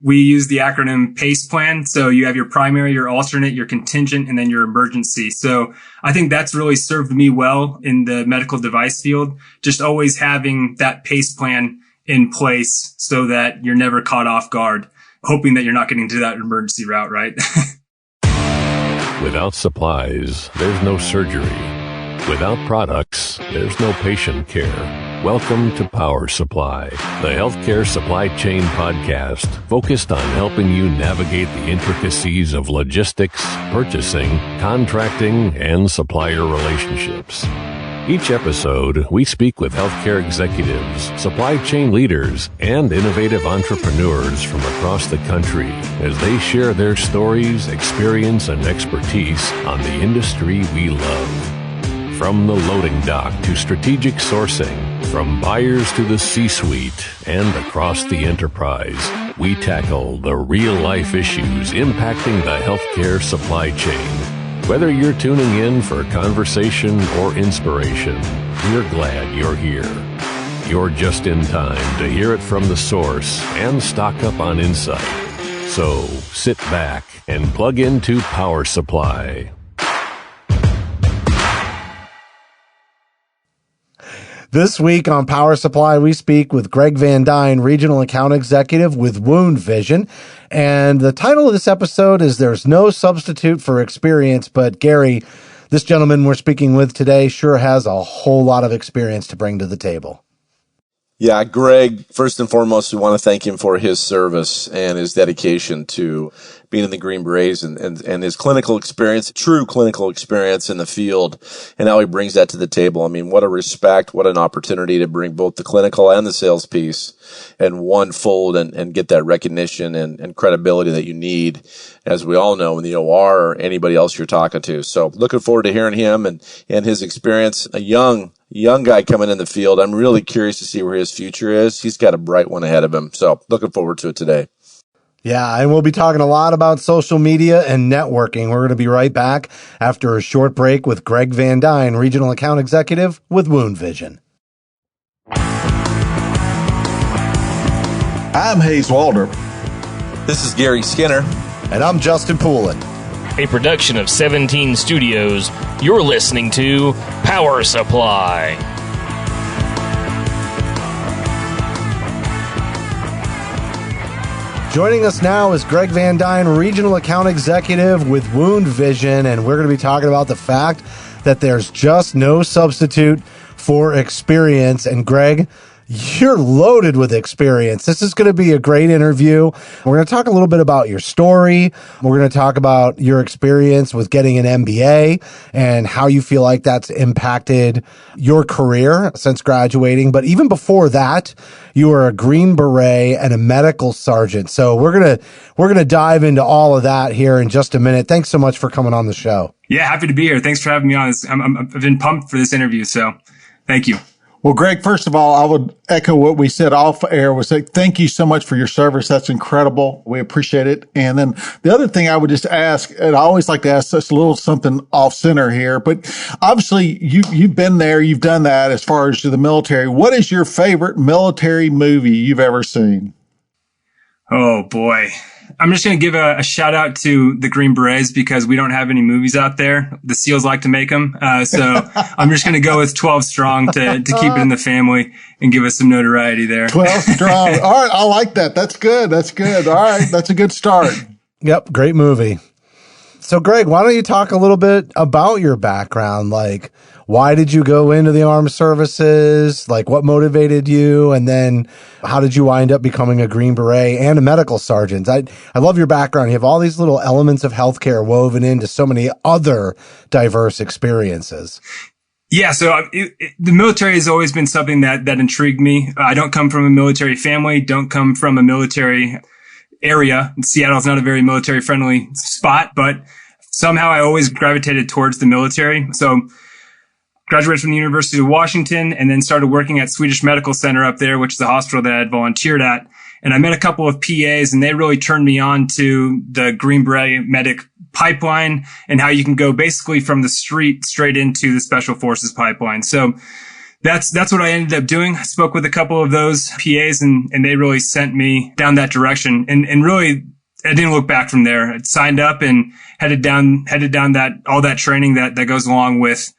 we use the acronym PACE plan. So you have your primary, your alternate, your contingent, and then your emergency. So I think that's really served me well in the medical device field, just always having that PACE plan in place so that you're never caught off guard, hoping that you're not getting to that emergency route, right? Without supplies, there's no surgery. Without products, there's no patient care. Welcome to Power Supply, the healthcare supply chain podcast focused on helping you navigate the intricacies of logistics, purchasing, contracting, and supplier relationships. Each episode, we speak with healthcare executives, supply chain leaders, and innovative entrepreneurs from across the country as they share their stories, experience, and expertise on the industry we love. From the loading dock to strategic sourcing, from buyers to the C-suite, and across the enterprise, we tackle the real-life issues impacting the healthcare supply chain. Whether you're tuning in for conversation or inspiration, we're glad you're here. You're just in time to hear it from the source and stock up on insight. So sit back and plug into Power Supply. This week on Power Supply, we speak with Greg Van Dyne, Regional Account Executive with Wound Vision. And the title of this episode is There's No Substitute for Experience. But Gary, this gentleman we're speaking with today sure has a whole lot of experience to bring to the table. Yeah, Greg, first and foremost, we want to thank him for his service and his dedication to being in the Green Berets and his clinical experience, true clinical experience in the field, and how he brings that to the table. I mean, what a respect, what an opportunity to bring both the clinical and the sales piece in one fold and get that recognition and credibility that you need, as we all know, in the OR or anybody else you're talking to. So looking forward to hearing him and his experience. A young guy coming in the field. I'm really curious to see where his future is. He's got a bright one ahead of him. So looking forward to it today. Yeah, and we'll be talking a lot about social media and networking. We're going to be right back after a short break with Greg Van Dyne, Regional Account Executive with Wound Vision. I'm Hayes Walder. This is Gary Skinner. And I'm Justin Poulin. A production of 17 Studios. You're listening to Power Supply. Joining us now is Greg Van Dyne, Regional Account Executive with Wound Vision, and we're going to be talking about the fact that there's just no substitute for experience. And Greg, you're loaded with experience. This is going to be a great interview. We're going to talk a little bit about your story. We're going to talk about your experience with getting an MBA and how you feel like that's impacted your career since graduating. But even before that, you were a Green Beret and a medical sergeant. So we're going to dive into all of that here in just a minute. Thanks so much for coming on the show. Yeah, happy to be here. Thanks for having me on. I've been pumped for this interview, so thank you. Well, Greg, first of all, I would echo what we said off air, was say thank you so much for your service. That's incredible. We appreciate it. And then the other thing I would just ask, and I always like to ask just a little something off center here, but obviously you've been there, you've done that as far as the military. What is your favorite military movie you've ever seen? Oh boy. I'm just going to give a shout out to the Green Berets because we don't have any movies out there. The SEALs like to make them. So I'm just going to go with 12 Strong to keep it in the family and give us some notoriety there. 12 Strong. All right. I like that. That's good. That's good. All right. That's a good start. Yep. Great movie. So Greg, why don't you talk a little bit about your background? Like, why did you go into the armed services? Like, what motivated you? And then how did you wind up becoming a Green Beret and a medical sergeant? I love your background. You have all these little elements of healthcare woven into so many other diverse experiences. Yeah, so the military has always been something that intrigued me. I don't come from a military family, don't come from a military area. Seattle's not a very military friendly spot, but somehow I always gravitated towards the military. So graduated from the University of Washington and then started working at Swedish Medical Center up there, which is a hospital that I had volunteered at. And I met a couple of PAs and they really turned me on to the Green Beret medic pipeline and how you can go basically from the street straight into the Special Forces pipeline. So that's what I ended up doing. I spoke with a couple of those PAs and they really sent me down that direction. And really, I didn't look back from there. I signed up and headed down all that training that goes along with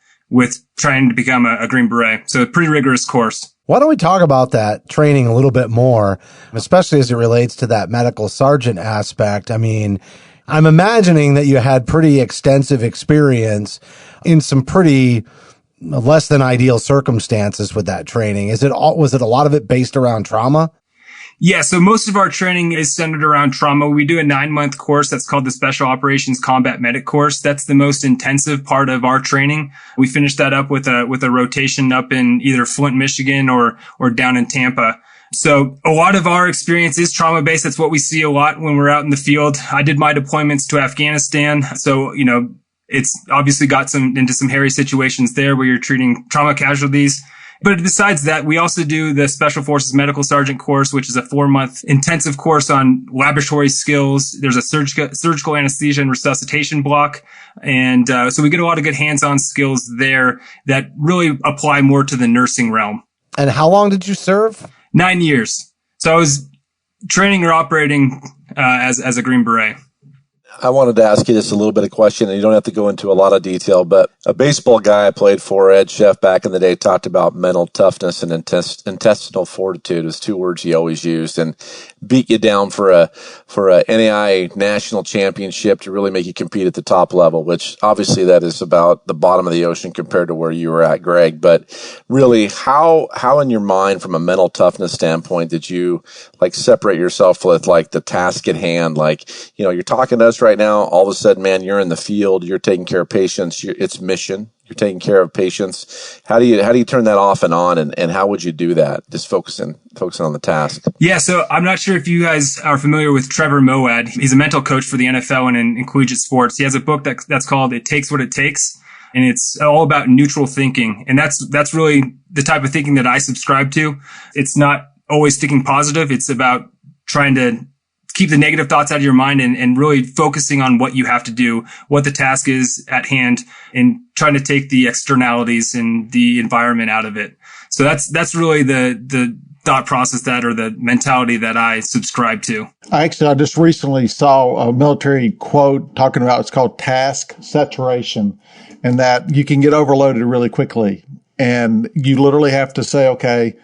trying to become a Green Beret. So a pretty rigorous course. Why don't we talk about that training a little bit more, especially as it relates to that medical sergeant aspect? I mean, I'm imagining that you had pretty extensive experience in some pretty less than ideal circumstances with that training. Was it a lot of it based around trauma? Yeah, so most of our training is centered around trauma. We do a 9-month course that's called the Special Operations Combat Medic course. That's the most intensive part of our training. We finished that up with a rotation up in either Flint, Michigan or down in Tampa. So a lot of our experience is trauma based. That's what we see a lot when we're out in the field. I did my deployments to Afghanistan. So, it's obviously got into some hairy situations there where you're treating trauma casualties. But besides that, we also do the Special Forces Medical Sergeant course, which is a 4-month intensive course on laboratory skills. There's a surgical anesthesia and resuscitation block. And so we get a lot of good hands-on skills there that really apply more to the nursing realm. And how long did you serve? 9 years. So I was training or operating as a Green Beret. I wanted to ask you just a little bit of question, and you don't have to go into a lot of detail, but a baseball guy I played for, Ed Chef, back in the day, talked about mental toughness and intestinal fortitude as 2 words he always used, and beat you down for a NAI national championship to really make you compete at the top level, which obviously that is about the bottom of the ocean compared to where you were at, Greg. But really, how in your mind, from a mental toughness standpoint, did you separate yourself with the task at hand? You're talking to us right now, all of a sudden, man, you're in the field, you're taking care of patients, it's mission, you're taking care of patients. How do you turn that off and on, and how would you do that? Just focusing on the task. Yeah, so I'm not sure if you guys are familiar with Trevor Moawad. He's a mental coach for the NFL and in collegiate sports. He has a book that's called It Takes What It Takes, and it's all about neutral thinking. And that's really the type of thinking that I subscribe to. It's not always thinking positive. It's about trying to keep the negative thoughts out of your mind and really focusing on what you have to do, what the task is at hand, and trying to take the externalities and the environment out of it. So that's really the thought process or the mentality that I subscribe to. I just recently saw a military quote talking about, it's called task saturation, and that you can get overloaded really quickly. And you literally have to say, okay,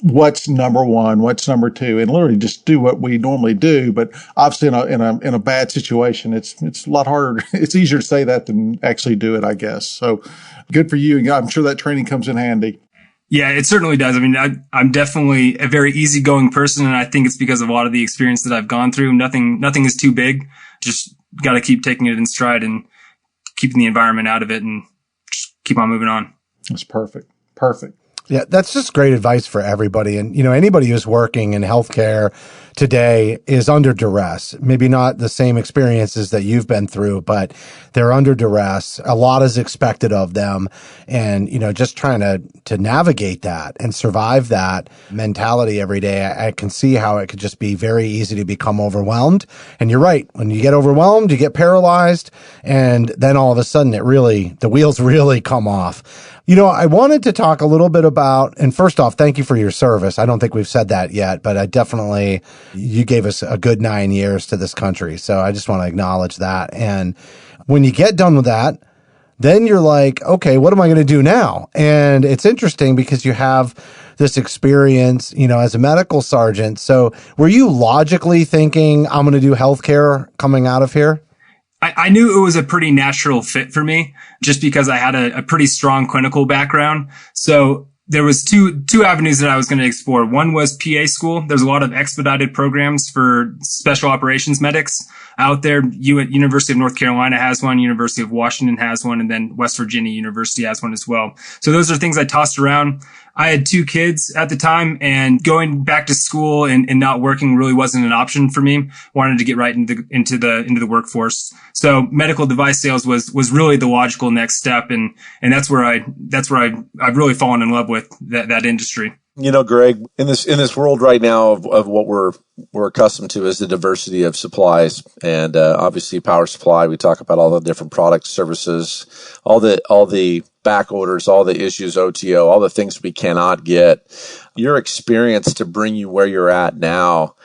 what's number one, what's number two, and literally just do what we normally do. But obviously in a bad situation, it's a lot harder. It's easier to say that than actually do it, I guess. So good for you. I'm sure that training comes in handy. Yeah, it certainly does. I mean, I'm definitely a very easygoing person, and I think it's because of a lot of the experience that I've gone through. Nothing is too big. Just got to keep taking it in stride and keeping the environment out of it and just keep on moving on. That's perfect. Perfect. Yeah, that's just great advice for everybody. And, anybody who's working in healthcare today is under duress. Maybe not the same experiences that you've been through, but they're under duress. A lot is expected of them. And, just trying to navigate that and survive that mentality every day, I can see how it could just be very easy to become overwhelmed. And you're right. When you get overwhelmed, you get paralyzed. And then all of a sudden the wheels really come off. I wanted to talk a little bit about, and first off, thank you for your service. I don't think we've said that yet, but you gave us a good 9 years to this country. So I just want to acknowledge that. And when you get done with that, then you're like, okay, what am I going to do now? And it's interesting because you have this experience, as a medical sergeant. So were you logically thinking, I'm going to do healthcare coming out of here? I knew it was a pretty natural fit for me just because I had a pretty strong clinical background. So there was two avenues that I was going to explore. One was PA school. There's a lot of expedited programs for special operations medics out there. University of North Carolina has one, University of Washington has one, and then West Virginia University has one as well. So those are things I tossed around. I had 2 kids at the time, and going back to school and not working really wasn't an option for me. Wanted to get right into the workforce. So medical device sales was really the logical next step, and that's where I've really fallen in love with that industry. Greg, in this world right now of what we're accustomed to is the diversity of supplies, and obviously Power Supply. We talk about all the different products, services, all the back orders, all the issues, OTO, all the things we cannot get. Your experience to bring you where you're at now,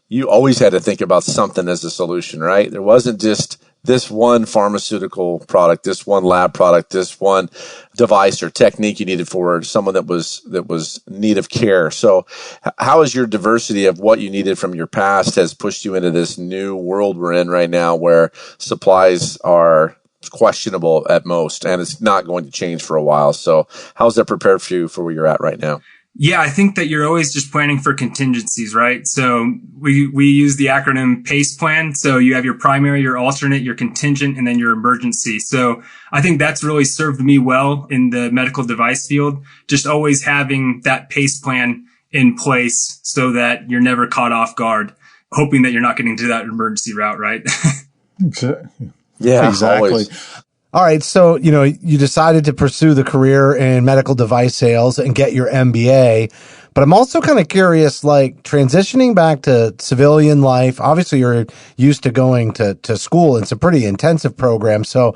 you always had to think about something as a solution, right? There wasn't just this one pharmaceutical product, this one lab product, this one device or technique you needed for someone that was in need of care. So how has your diversity of what you needed from your past has pushed you into this new world we're in right now where supplies are questionable at most, and it's not going to change for a while. So how's that prepared for you for where you're at right now? Yeah, I think that you're always just planning for contingencies, right? So we use the acronym PACE plan. So you have your primary, your alternate, your contingent, and then your emergency. So I think that's really served me well in the medical device field, just always having that PACE plan in place so that you're never caught off guard, hoping that you're not getting to that emergency route, right? Yeah, exactly. Always. All right. So, you decided to pursue the career in medical device sales and get your MBA. But I'm also kind of curious, like transitioning back to civilian life. Obviously, you're used to going to school. It's a pretty intensive program. So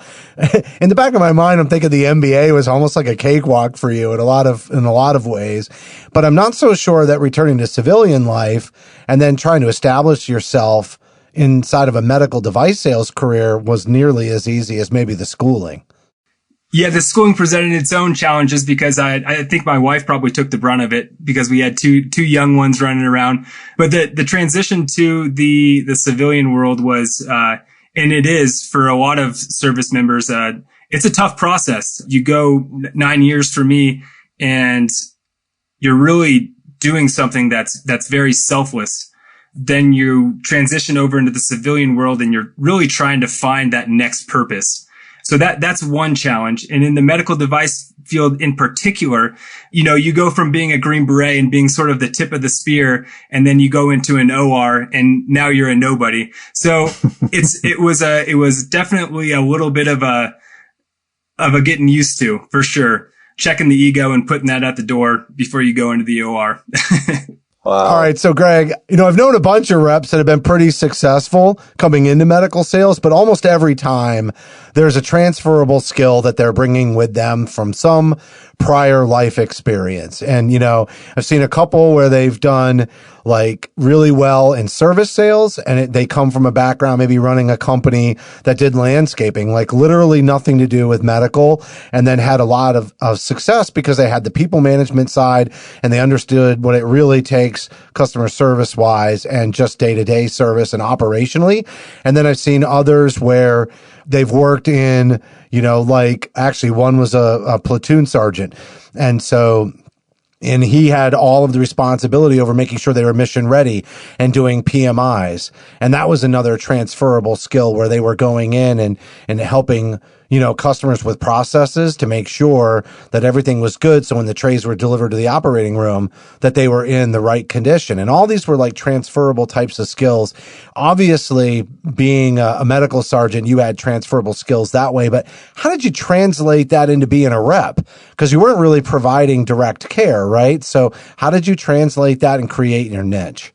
in the back of my mind, I'm thinking the MBA was almost like a cakewalk for you in a lot of ways. But I'm not so sure that returning to civilian life and then trying to establish yourself inside of a medical device sales career was nearly as easy as maybe the schooling. Yeah, the schooling presented its own challenges because I think my wife probably took the brunt of it because we had two young ones running around. But the transition to the civilian world was, and it is for a lot of service members, it's a tough process. You go 9 years for me and you're really doing something that's very selfless. Then you transition over into the civilian world and you're really trying to find that next purpose. So that's one challenge. And in the medical device field in particular, you go from being a Green Beret and being sort of the tip of the spear, and then you go into an OR and now you're a nobody. So it was definitely a little bit of a getting used to, for sure. Checking the ego and putting that at the door before you go into the OR. Wow. All right. So Greg, I've known a bunch of reps that have been pretty successful coming into medical sales, but almost every time there's a transferable skill that they're bringing with them from some prior life experience. And, I've seen a couple where they've done like really well in service sales and they come from a background, maybe running a company that did landscaping, like literally nothing to do with medical, and then had a lot of success because they had the people management side and they understood what it really takes customer service wise and just day-to-day service and operationally. And then I've seen others where they've worked in, like actually one was a platoon sergeant. And he had all of the responsibility over making sure they were mission ready and doing PMIs. And that was another transferable skill where they were going in and helping, customers with processes to make sure that everything was good. So when the trays were delivered to the operating room, that they were in the right condition. And all these were like transferable types of skills. Obviously, being a medical sergeant, you had transferable skills that way. But how did you translate that into being a rep? Because you weren't really providing direct care, right? So how did you translate that and create your niche?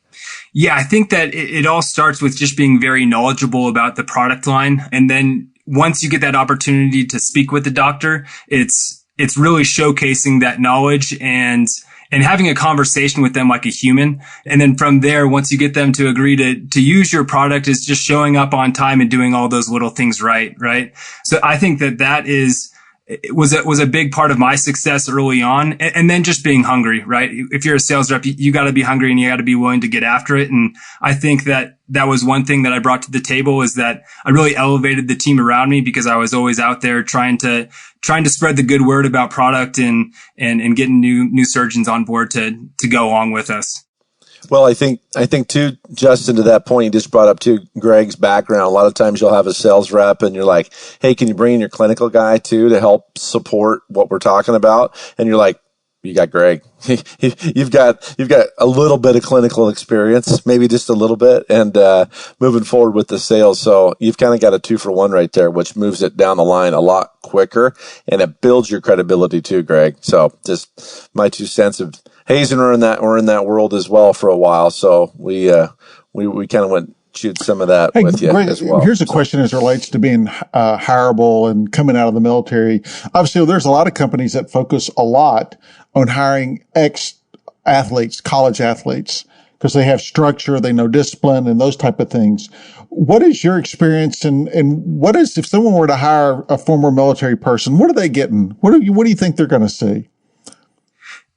Yeah, I think that it all starts with just being very knowledgeable about the product line. And then once you get that opportunity to speak with the doctor, it's really showcasing that knowledge and having a conversation with them like a human. And then from there, once you get them to agree to use your product, is just showing up on time and doing all those little things right? So I think that was a big part of my success early on. And then just being hungry, right? If you're a sales rep, you got to be hungry and you got to be willing to get after it. And I think that was one thing that I brought to the table, is that I really elevated the team around me because I was always out there trying to spread the good word about product and getting new surgeons on board to go along with us. Well, I think too, Justin, to that point you just brought up too, Greg's background. A lot of times you'll have a sales rep and you're like, hey, can you bring in your clinical guy too to help support what we're talking about? And you're like, you got Greg. You've got a little bit of clinical experience, maybe just a little bit, and moving forward with the sales. So you've kind of got a 2-for-1 right there, which moves it down the line a lot quicker, and it builds your credibility too, Greg. So just my 2 cents of Hazen were in that world as well for a while. So we kind of chewed some of that with you Greg, as well. Here's a question as it relates to being hireable and coming out of the military. Obviously, there's a lot of companies that focus a lot on hiring ex-athletes, college athletes, because they have structure, they know discipline and those type of things. What is your experience and what is, if someone were to hire a former military person, what are they getting? What do you think they're going to see?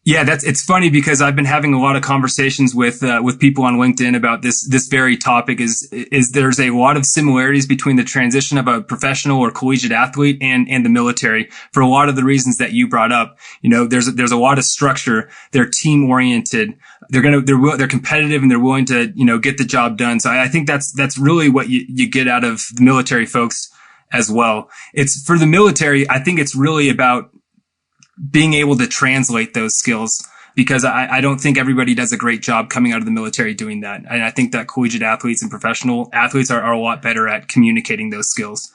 Yeah, it's funny because I've been having a lot of conversations with people on LinkedIn about this very topic is there's a lot of similarities between the transition of a professional or collegiate athlete and the military for a lot of the reasons that you brought up. There's a lot of structure. They're team oriented. They're competitive and they're willing to, get the job done. So I think that's really what you get out of the military folks as well. It's for the military. I think it's really about being able to translate those skills, because I don't think everybody does a great job coming out of the military doing that. And I think that collegiate athletes and professional athletes are a lot better at communicating those skills.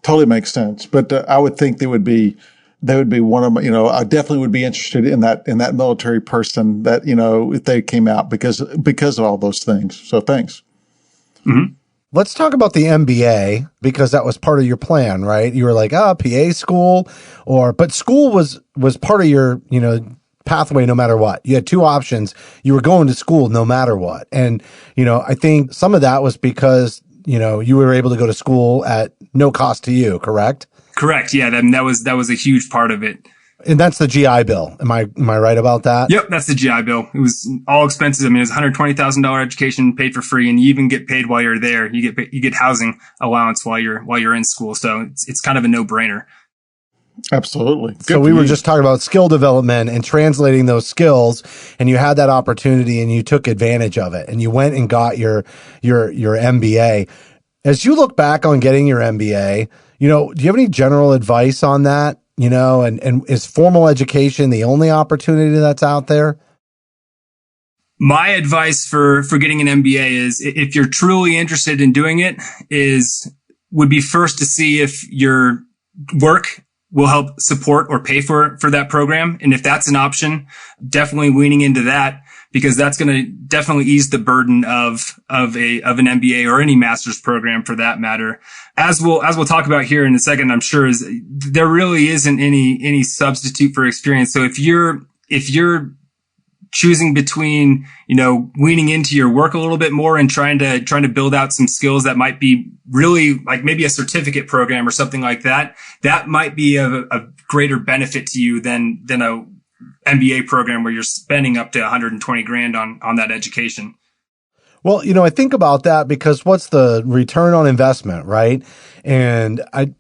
Totally makes sense. But I would think they would be one of my, I definitely would be interested in that military person that, if they came out because of all those things. So thanks. Mm-hmm. Let's talk about the MBA, because that was part of your plan, right? You were like, PA school, but school was part of your, pathway no matter what. You had two options. You were going to school no matter what. And, I think some of that was because, you were able to go to school at no cost to you, correct? Correct. Yeah. That was a huge part of it. And that's the GI Bill. Am I right about that? Yep, that's the GI Bill. It was all expenses. I mean, it was $120,000 education paid for free, and you even get paid while you're there. You get housing allowance while you're in school. So it's kind of a no-brainer. Absolutely. Good so we were just talking about skill development and translating those skills, and you had that opportunity and you took advantage of it and you went and got your MBA. As you look back on getting your MBA, do you have any general advice on that? And is formal education the only opportunity that's out there? My advice for getting an MBA is, if you're truly interested in doing it, would be first to see if your work will help support or pay for that program. And if that's an option, definitely leaning into that, because that's going to definitely ease the burden of an MBA or any master's program for that matter. As we'll talk about here in a second, I'm sure there really isn't any substitute for experience. So if you're choosing between, leaning into your work a little bit more and trying to build out some skills that might be really like maybe a certificate program or something like that, that might be a greater benefit to you than a MBA program where you're spending up to $120,000 on that education. Well, I think about that because what's the return on investment, right? And I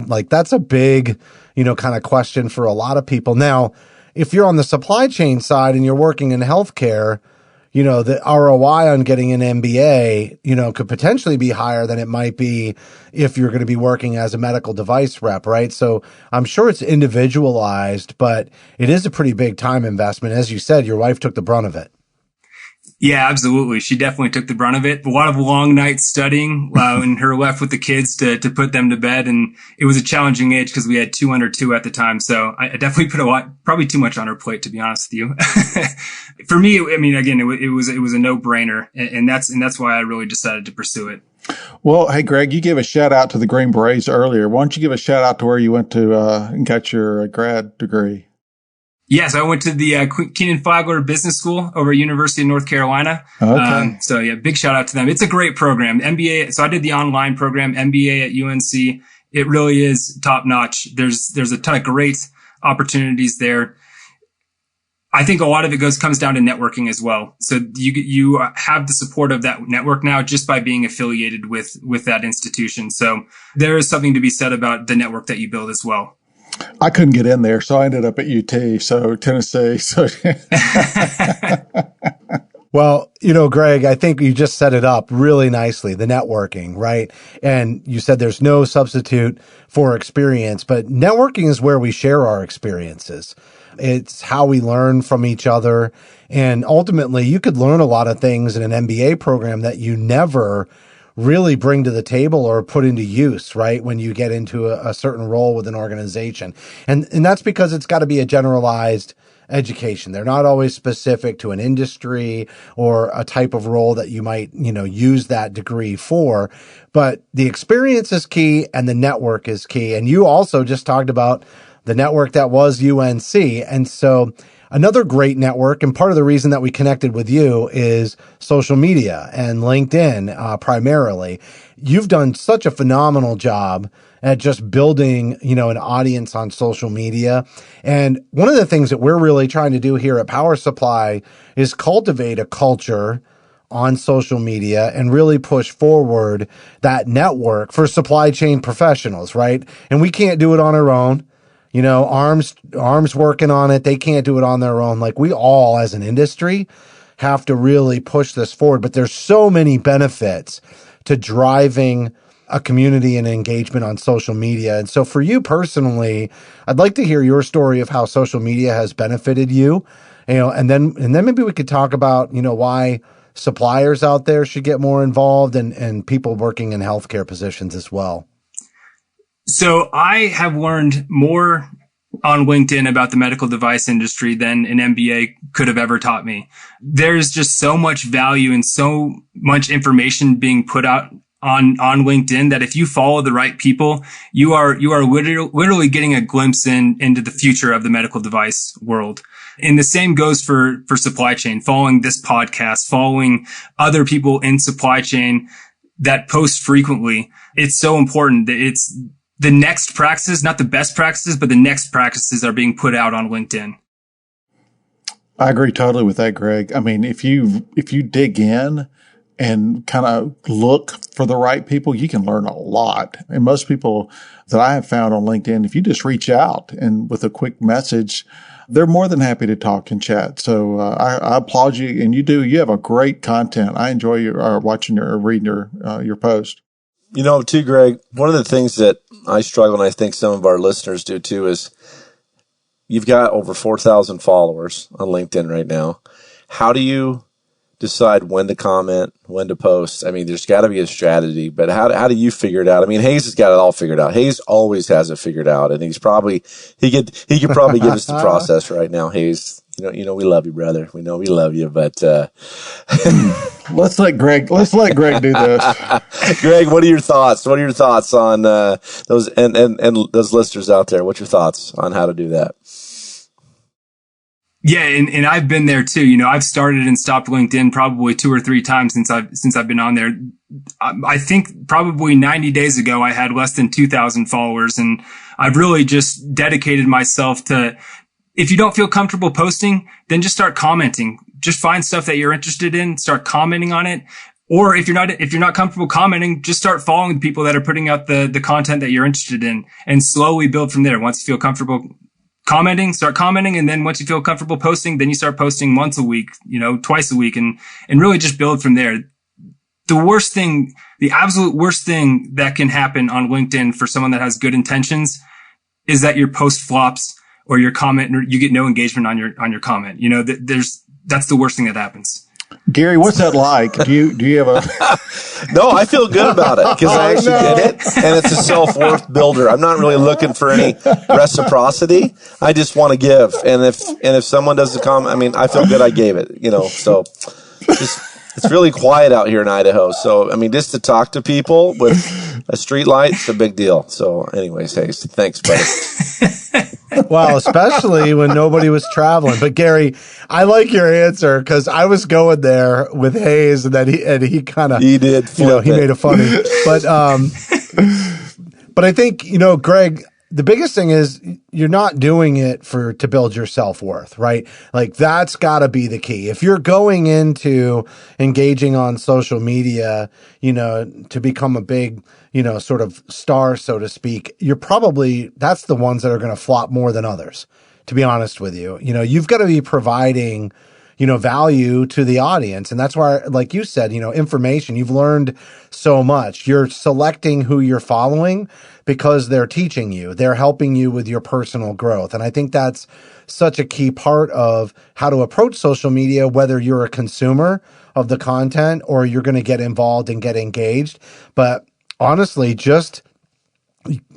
like, that's a big, kind of question for a lot of people. Now, if you're on the supply chain side and you're working in healthcare, the ROI on getting an MBA, could potentially be higher than it might be if you're going to be working as a medical device rep, right? So I'm sure it's individualized, but it is a pretty big time investment. As you said, your wife took the brunt of it. Yeah, absolutely. She definitely took the brunt of it. A lot of long nights studying and her left with the kids to put them to bed. And it was a challenging age because we had 2 under 2 at the time. So I definitely put probably too much on her plate, to be honest with you. For me, I mean, again, it was a no brainer. And that's why I really decided to pursue it. Well, hey, Greg, you gave a shout out to the Green Berets earlier. Why don't you give a shout out to where you went to and got your grad degree? Yes, I went to the Keenan Flagler Business School over at University of North Carolina. Okay. So yeah, big shout out to them. It's a great program. MBA. So I did the online program, MBA at UNC. It really is top notch. There's a ton of great opportunities there. I think a lot of it comes down to networking as well. So you have the support of that network now just by being affiliated with that institution. So there is something to be said about the network that you build as well. I couldn't get in there, so I ended up at UT, so Tennessee. So Well, Greg, I think you just set it up really nicely, the networking, right? And you said there's no substitute for experience, but networking is where we share our experiences. It's how we learn from each other. And ultimately, you could learn a lot of things in an MBA program that you never really bring to the table or put into use, right? When you get into a certain role with an organization. And that's because it's got to be a generalized education. They're not always specific to an industry or a type of role that you might, use that degree for. But the experience is key and the network is key. And you also just talked about the network that was UNC. And so another great network, and part of the reason that we connected with you, is social media and LinkedIn primarily. You've done such a phenomenal job at just building, an audience on social media. And one of the things that we're really trying to do here at Power Supply is cultivate a culture on social media and really push forward that network for supply chain professionals, right? And we can't do it on our own. Arms working on it. They can't do it on their own. Like, we all as an industry have to really push this forward, but there's so many benefits to driving a community and engagement on social media. And so for you personally, I'd like to hear your story of how social media has benefited you, and then maybe we could talk about, why suppliers out there should get more involved and people working in healthcare positions as well. So I have learned more on LinkedIn about the medical device industry than an MBA could have ever taught me. There's just so much value and so much information being put out on LinkedIn that if you follow the right people, you are literally getting a glimpse into the future of the medical device world. And the same goes for supply chain, following this podcast, following other people in supply chain that post frequently. It's so important that it's the next practices, not the best practices, but the next practices are being put out on LinkedIn. I agree totally with that, Greg. I mean, if you dig in and kind of look for the right people, you can learn a lot. And most people that I have found on LinkedIn, if you just reach out and with a quick message, they're more than happy to talk and chat. So I applaud you, and you have a great content. I enjoy your watching or reading your post. Too, Greg, one of the things that I struggle, and I think some of our listeners do too, is you've got over 4,000 followers on LinkedIn right now. How do you decide when to comment, when to post? I mean, there's got to be a strategy, but how do you figure it out? I mean, Hayes has got it all figured out. Hayes always has it figured out, and he could probably give us the process right now. Hayes, we love you, brother. We know we love you, but let's let Greg do this. Greg, what are your thoughts? What are your thoughts on those and those listeners out there? What's your thoughts on how to do that? Yeah, and I've been there too. I've started and stopped LinkedIn probably 2 or 3 times since I've been on there. I think probably 90 days ago I had less than 2,000 followers, and I've really just dedicated myself to, if you don't feel comfortable posting, then just start commenting. Just find stuff that you're interested in, start commenting on it. Or if you're not comfortable commenting, just start following the people that are putting out the content that you're interested in, and slowly build from there. Once you feel comfortable commenting, start commenting. And then once you feel comfortable posting, then you start posting once a week, twice a week, and really just build from there. The absolute worst thing that can happen on LinkedIn for someone that has good intentions is that your post flops or your comment, or you get no engagement on your comment. That's the worst thing that happens. Gary, what's that like? Do you have a? No, I feel good about it because I actually did it, and it's a self-worth builder. I'm not really looking for any reciprocity. I just want to give, and if someone does the comment, I mean, I feel good I gave it. So it's really quiet out here in Idaho. So I mean, just to talk to people with a street light, it's a big deal. So, anyways, Hayes, thanks, buddy. Well, especially when nobody was traveling. But Gary, I like your answer because I was going there with Hayes, and then he kind of he did, he made it funny. But I think Greg, the biggest thing is you're not doing it to build your self-worth, right? Like, that's got to be the key. If you're going into engaging on social media, to become a big, sort of star, so to speak, that's the ones that are going to flop more than others, to be honest with you. You've got to be providing, value to the audience. And that's why, like you said, information, you've learned so much. You're selecting who you're following because they're teaching you, they're helping you with your personal growth. And I think that's such a key part of how to approach social media, whether you're a consumer of the content or you're going to get involved and get engaged. But honestly, just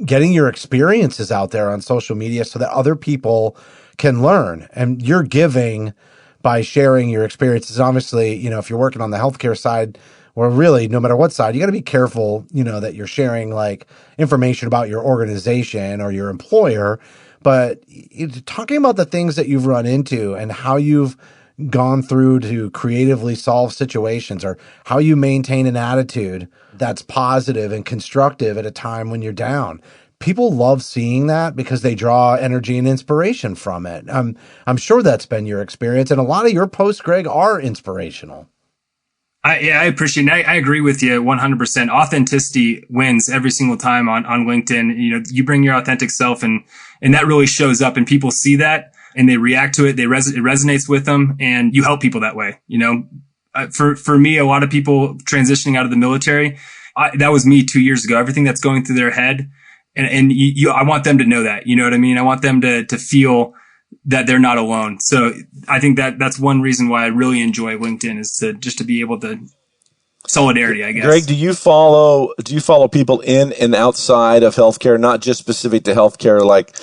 getting your experiences out there on social media so that other people can learn, and you're giving by sharing your experiences. Obviously, if you're working on the healthcare side, or really no matter what side, you got to be careful, that you're sharing like information about your organization or your employer. But talking about the things that you've run into and how you've gone through to creatively solve situations, or how you maintain an attitude that's positive and constructive at a time when you're down. People love seeing that because they draw energy and inspiration from it. I'm sure that's been your experience, and a lot of your posts, Greg, are inspirational. I appreciate it. I agree with you 100%. Authenticity wins every single time on LinkedIn. You bring your authentic self, and that really shows up, and people see that and they react to it. It resonates with them, and you help people that way. For me, a lot of people transitioning out of the military, that was me 2 years ago. Everything that's going through their head. And I want them to know that, you know what I mean? I want them to feel that they're not alone. So I think that's one reason why I really enjoy LinkedIn, is to be able to solidarity, I guess. Greg, do you follow people in and outside of healthcare, not just specific to healthcare? Like,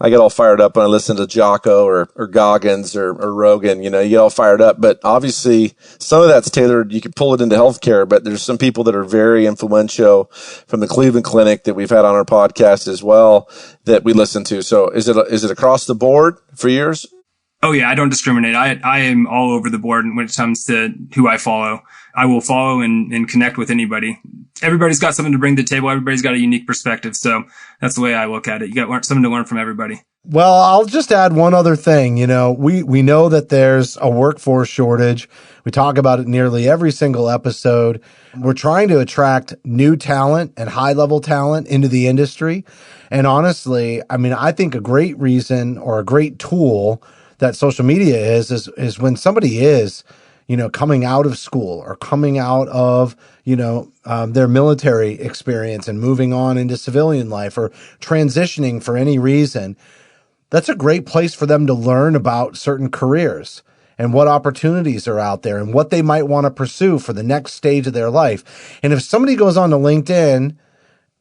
I get all fired up when I listen to Jocko or Goggins or Rogan, you get all fired up, but obviously some of that's tailored. You can pull it into healthcare, but there's some people that are very influential from the Cleveland Clinic that we've had on our podcast as well that we listen to. So is it across the board for yours? Oh yeah, I don't discriminate. I am all over the board when it comes to who I follow. I will follow and connect with anybody. Everybody's got something to bring to the table. Everybody's got a unique perspective. So that's the way I look at it. You got something to learn from everybody. Well, I'll just add one other thing. We know that there's a workforce shortage. We talk about it nearly every single episode. We're trying to attract new talent and high-level talent into the industry. And honestly, I think a great reason or a great tool that social media is when somebody is, coming out of school or coming out of, their military experience and moving on into civilian life or transitioning for any reason. That's a great place for them to learn about certain careers and what opportunities are out there and what they might want to pursue for the next stage of their life. And if somebody goes on to LinkedIn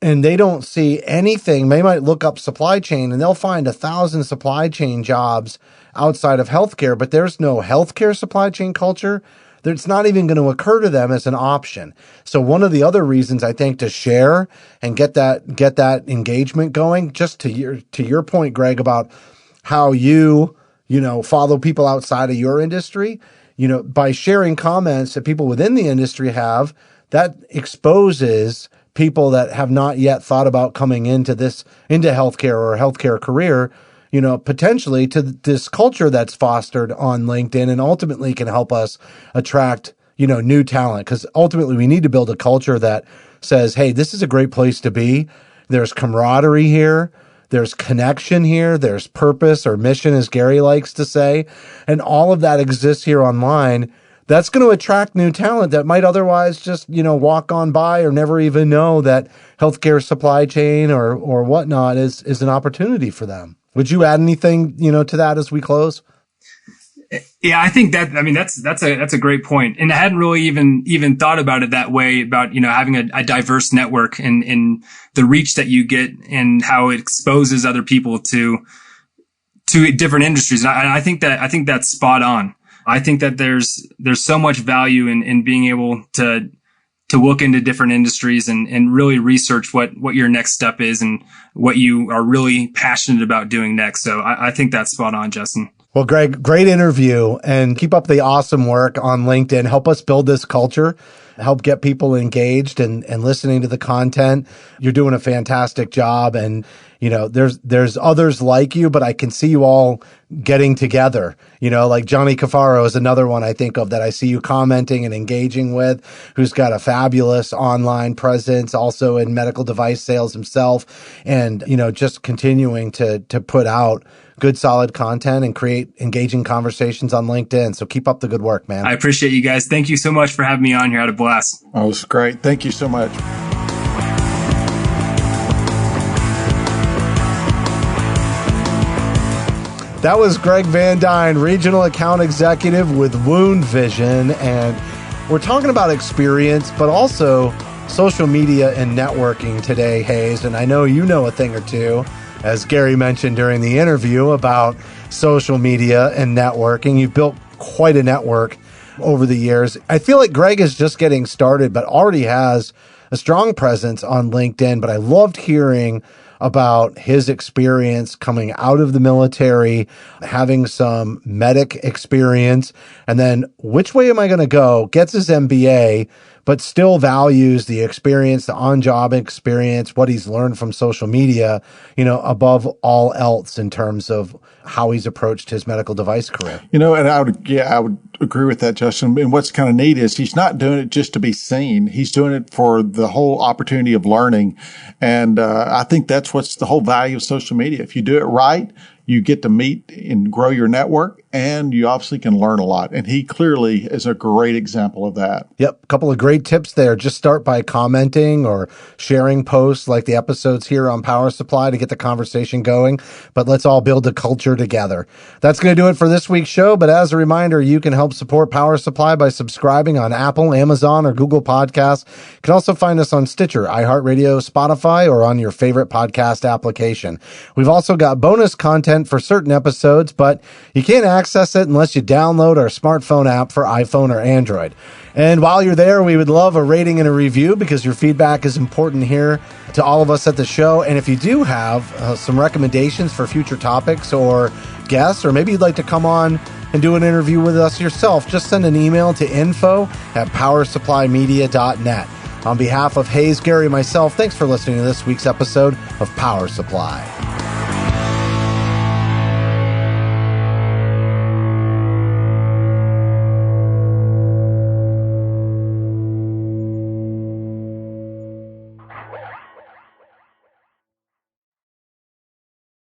and they don't see anything, they might look up supply chain and they'll find 1,000 supply chain jobs outside of healthcare, but there's no healthcare supply chain culture. It's not even going to occur to them as an option. So one of the other reasons I think to share and get that engagement going, just to your point, Greg, about how you follow people outside of your industry, by sharing comments that people within the industry have, that exposes people that have not yet thought about coming into healthcare or a healthcare career, potentially to this culture that's fostered on LinkedIn, and ultimately can help us attract, new talent. Because ultimately we need to build a culture that says, hey, this is a great place to be. There's camaraderie here. There's connection here. There's purpose or mission, as Gary likes to say. And all of that exists here online. That's going to attract new talent that might otherwise just, walk on by or never even know that healthcare supply chain or whatnot is an opportunity for them. Would you add anything, to that as we close? Yeah, I think that's a great point. And I hadn't really even thought about it that way, about, having a diverse network and the reach that you get and how it exposes other people to different industries. And I think that's spot on. I think that there's so much value in being able to look into different industries and really research what your next step is and what you are really passionate about doing next. So I think that's spot on, Justin. Well, Greg, great interview, and keep up the awesome work on LinkedIn. Help us build this culture, help get people engaged and listening to the content. You're doing a fantastic job, and there's others like you, but I can see you all getting together. Like Johnny Cafaro is another one I think of that I see you commenting and engaging with, who's got a fabulous online presence, also in medical device sales himself, and just continuing to put out good, solid content and create engaging conversations on LinkedIn. So keep up the good work, man. I appreciate you guys. Thank you so much for having me on here. I had a blast. Oh, it was great. Thank you so much. That was Greg Van Dyne, Regional Account Executive with Wound Vision. And we're talking about experience, but also social media and networking today, Hayes. And I know you know a thing or two as Gary mentioned during the interview about social media and networking. You've built quite a network over the years. I feel like Greg is just getting started, but already has a strong presence on LinkedIn. But I loved hearing about his experience coming out of the military, having some medic experience, and then which way am I going to go? Gets his MBA, but still values the experience, the on-job experience, what he's learned from social media, above all else in terms of how he's approached his medical device career. And I would agree with that, Justin. And what's kind of neat is he's not doing it just to be seen. He's doing it for the whole opportunity of learning. And I think that's what's the whole value of social media. If you do it right, you get to meet and grow your network, and you obviously can learn a lot. And he clearly is a great example of that. Yep. A couple of great tips there. Just start by commenting or sharing posts like the episodes here on Power Supply to get the conversation going. But let's all build a culture together. That's going to do it for this week's show. But as a reminder, you can help support Power Supply by subscribing on Apple, Amazon, or Google Podcasts. You can also find us on Stitcher, iHeartRadio, Spotify, or on your favorite podcast application. We've also got bonus content for certain episodes, but you can't access it unless you download our smartphone app for iPhone or Android. And while you're there, we would love a rating and a review because your feedback is important here to all of us at the show. And if you do have some recommendations for future topics or guests, or maybe you'd like to come on and do an interview with us yourself, just send an email to info@powersupplymedia.net. On behalf of Hayes, Gary, and myself, thanks for listening to this week's episode of Power Supply.